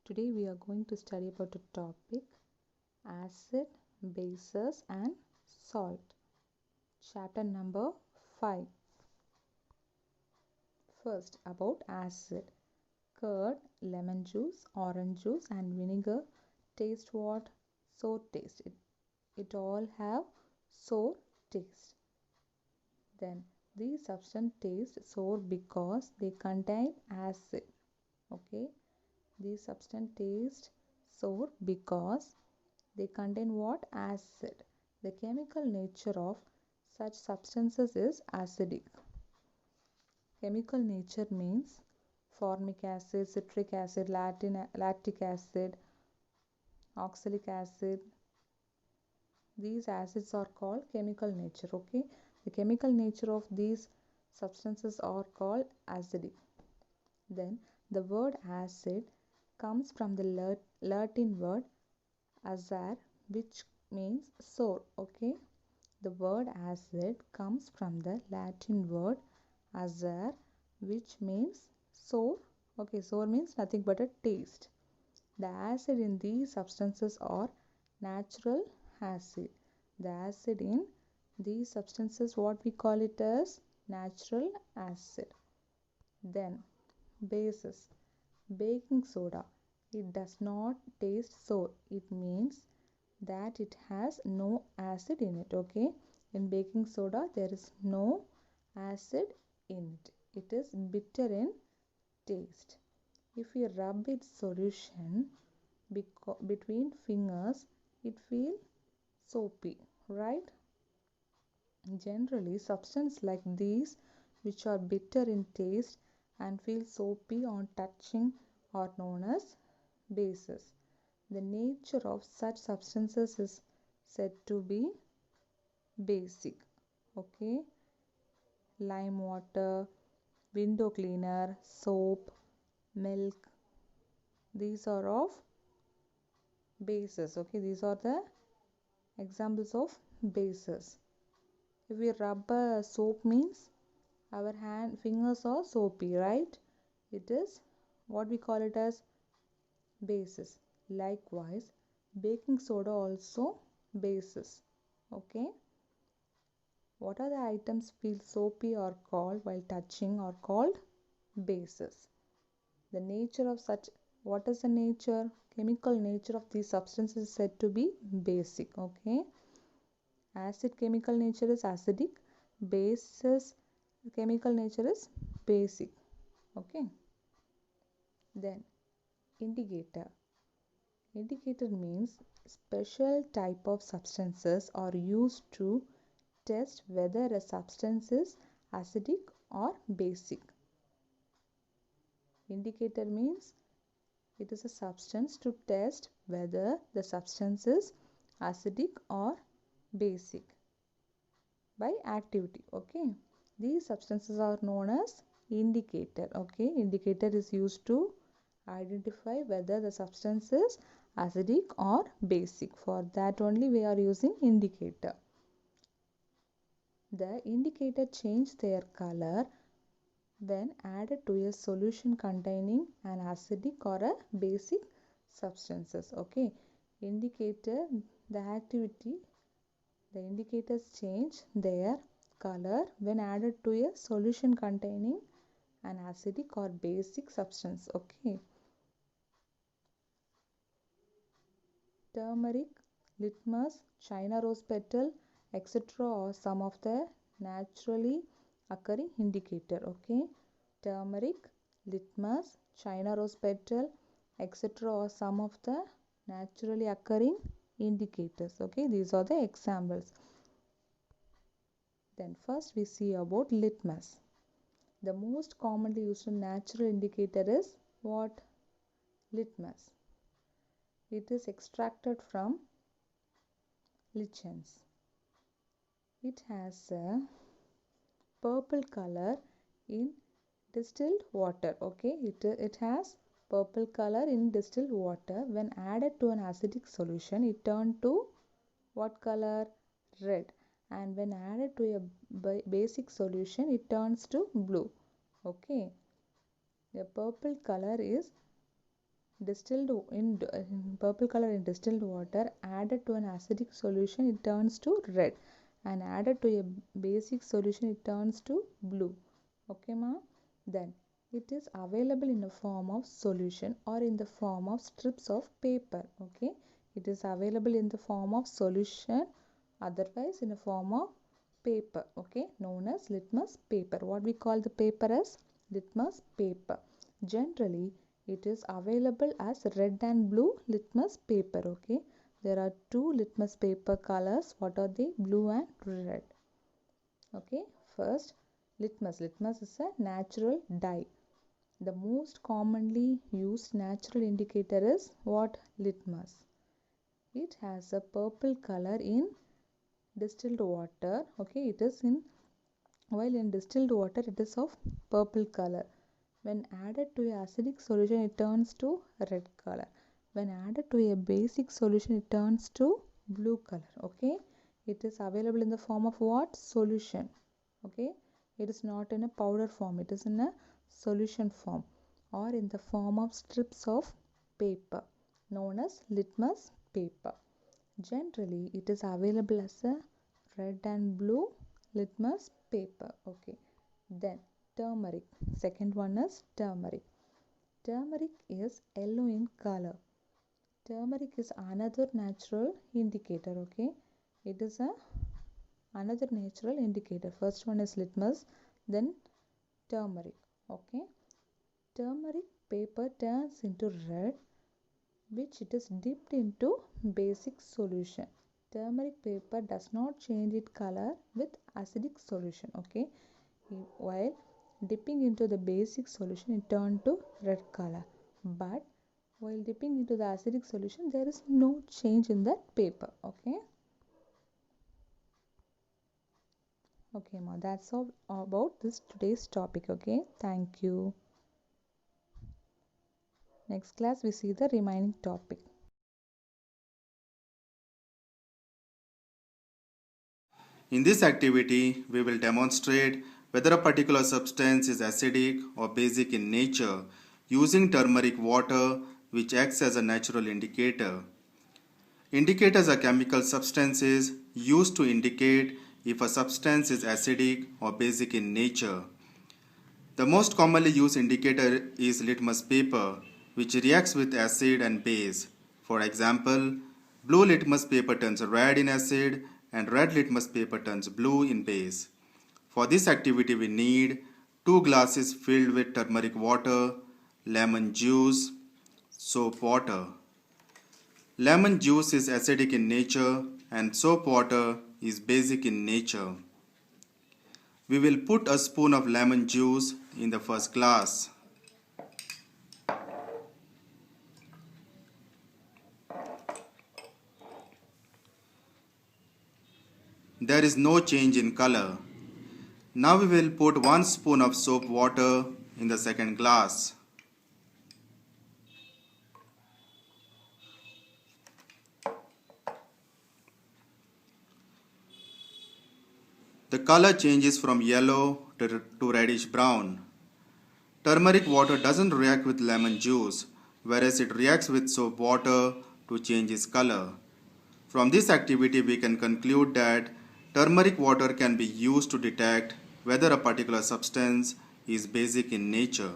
Today we are going to study about a topic acid, bases and salt. Chapter number 5. First about acid. Curd, lemon juice, orange juice and vinegar taste what? Sour taste. It all have sour taste. Then these substances taste sour because they contain acid. Okay. These substances taste sour because they contain what? Acid. The chemical nature of such substances is acidic. Chemical nature means formic acid, citric acid, lactic acid, oxalic acid. These acids are called chemical nature. Okay. The chemical nature of these substances are called acidic. Then the word acid comes from the Latin word acer, which means sour. Okay. The word acid comes from the Latin word acer, which means sour. Okay, sour means nothing but a taste. The acid in these substances are natural acid. The acid in these substances, what we call it as natural acid. Then bases. Baking soda. It does not taste sour. It means that it has no acid in it. Okay. In baking soda there is no acid in it. It is bitter in taste. If you rub its solution between fingers, it feels soapy, right? Generally, substances like these, which are bitter in taste and feel soapy on touching, are known as bases. The nature of such substances is said to be basic. Okay. Lime water, window cleaner, soap, milk. These are of bases. Okay. These are the examples of bases. If we rub a soap means our fingers are soapy, right? It is what we call it as bases. Likewise, baking soda also bases. Okay. What are the items feel soapy or cold while touching are called bases. The nature of such, what is the nature? Chemical nature of these substances is said to be basic. Okay. Acid chemical nature is acidic. Bases chemical nature is basic. Okay. Then indicator. Indicator means special type of substances are used to test whether a substance is acidic or basic. Indicator means it is a substance to test whether the substance is acidic or basic by activity. Okay. These substances are known as indicator. Okay. Indicator is used to identify whether the substance is acidic or basic. For that only we are using indicator. The indicator change their color when added to a solution containing an acidic or a basic substances. Okay. Indicator, the activity, the indicators change their color when added to a solution containing an acidic or basic substance. Okay. Turmeric, litmus, China rose petal, etc. are some of the naturally occurring indicator. Okay. Turmeric, litmus, China rose petal, etc. are some of the naturally occurring indicators. Okay. These are the examples. Then first we see about litmus. The most commonly used natural indicator is what? Litmus. It is extracted from lichens. It has a purple color in distilled water. Okay, it has purple color in distilled water. When added to an acidic solution, it turned to what color? Red. And when added to a basic solution, it turns to blue. Okay, the purple color is in purple color in distilled water added to an acidic solution it turns to red, and added to a basic solution it turns to blue. Okay ma? Then it is available in the form of solution or in the form of strips of paper. Okay, it is available in the form of solution, otherwise in the form of paper, okay, known as litmus paper. What we call the paper as litmus paper. Generally it is available as red and blue litmus paper. Okay, there are two litmus paper colors. What are they? Blue and red. Okay, first litmus. Litmus is a natural dye. The most commonly used natural indicator is what? Litmus. It has a purple color in distilled water. Okay, it is in, while in distilled water it is of purple color. When added to a acidic solution it turns to red color. When added to a basic solution it turns to blue color. Okay, it is available in the form of what? Solution. Okay, it is not in a powder form, it is in a solution form or in the form of strips of paper known as litmus paper. Generally it is available as a red and blue litmus paper. Okay, then turmeric. Second one is turmeric. Turmeric is yellow in color. Turmeric is another natural indicator. Okay, it is another natural indicator. First one is litmus, then turmeric. Okay, turmeric paper turns into red which it is dipped into basic solution. Turmeric paper does not change its color with acidic solution. Okay, while dipping into the basic solution it turned to red color, but while dipping into the acidic solution there is no change in that paper. Okay, okay ma, that's all about this today's topic. Okay, thank you. Next class we see the remaining topic. In this activity, we will demonstrate whether a particular substance is acidic or basic in nature using turmeric water, which acts as a natural indicator. Indicators are chemical substances used to indicate if a substance is acidic or basic in nature. The most commonly used indicator is litmus paper, which reacts with acid and base. For example, blue litmus paper turns red in acid and red litmus paper turns blue in base. For this activity we need 2 glasses filled with turmeric water, lemon juice, soap water. Lemon juice is acidic in nature and soap water is basic in nature. We will put a spoon of lemon juice in the first glass. There is no change in color. Now we will put 1 spoon of soap water in the second glass. The color changes from yellow to reddish brown. Turmeric water doesn't react with lemon juice, whereas it reacts with soap water to change its color. From this activity we can conclude that turmeric water can be used to detect whether a particular substance is basic in nature.